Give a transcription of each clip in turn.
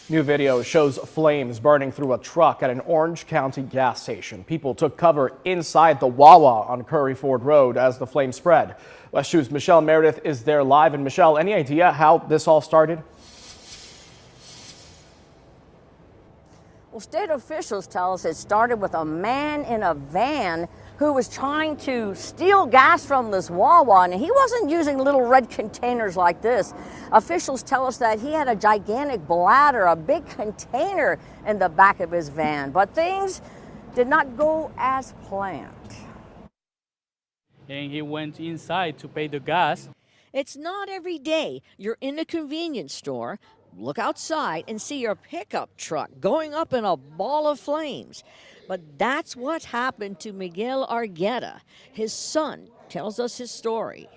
New video shows flames burning through a truck at an Orange County gas station. People took cover inside the Wawa on Curry Ford Road as the flames spread. West 2's Michelle Meredith is there live. And Michelle, any idea how this all started? Well, state officials tell us it started with a man in a van who was trying to steal gas from this Wawa, and he wasn't using little red containers like this. Officials tell us that he had a gigantic bladder, a big container in the back of his van, but things did not go as planned. And he went inside to pay the gas. It's not every day you're in a convenience store, look outside and see your pickup truck going up in a ball of flames. But that's what happened to Miguel Argueta. His son tells us his story.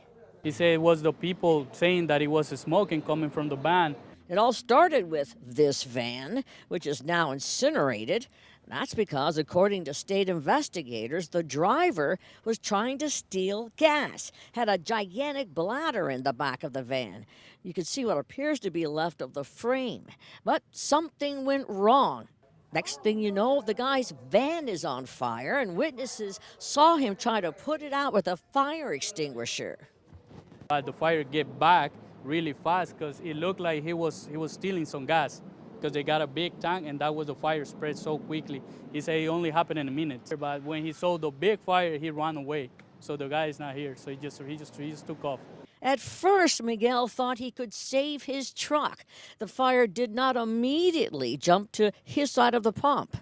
He said it was the people saying that it was smoking coming from the van. It all started with this van, which is now incinerated. That's because, according to state investigators, the driver was trying to steal gas, had a gigantic bladder in the back of the van. You can see what appears to be left of the frame. But something went wrong. Next thing you know, the guy's van is on fire, and witnesses saw him try to put it out with a fire extinguisher. The fire get back really fast because it looked like he was stealing some gas because they got a big tank, and that was the fire spread so quickly. He said it only happened in a minute. But when he saw the big fire, he ran away. So the guy is not here, so he just took off. At first, Miguel thought he could save his truck. The fire did not immediately jump to his side of the pump.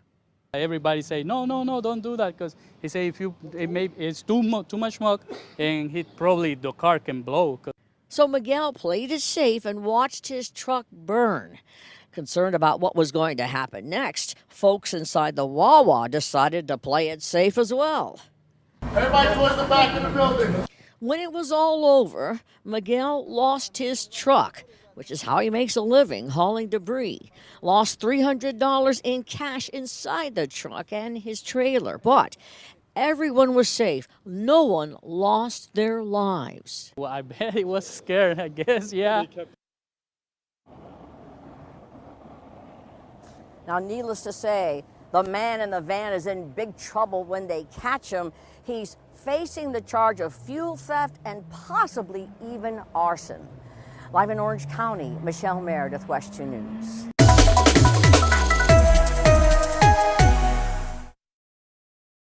Everybody say, no, don't do that, because he say it's too much smoke, and the car can blow. So Miguel played it safe and watched his truck burn. Concerned about what was going to happen next, folks inside the Wawa decided to play it safe as well. Everybody towards the back of the building. When it was all over, Miguel lost his truck, which is how he makes a living hauling debris. Lost $300 in cash inside the truck and his trailer. But everyone was safe. No one lost their lives. Well, I bet he was scared, I guess, yeah. Now, needless to say, the man in the van is in big trouble when they catch him. He's facing the charge of fuel theft and possibly even arson. Live in Orange County, Michelle Meredith, West 2 News.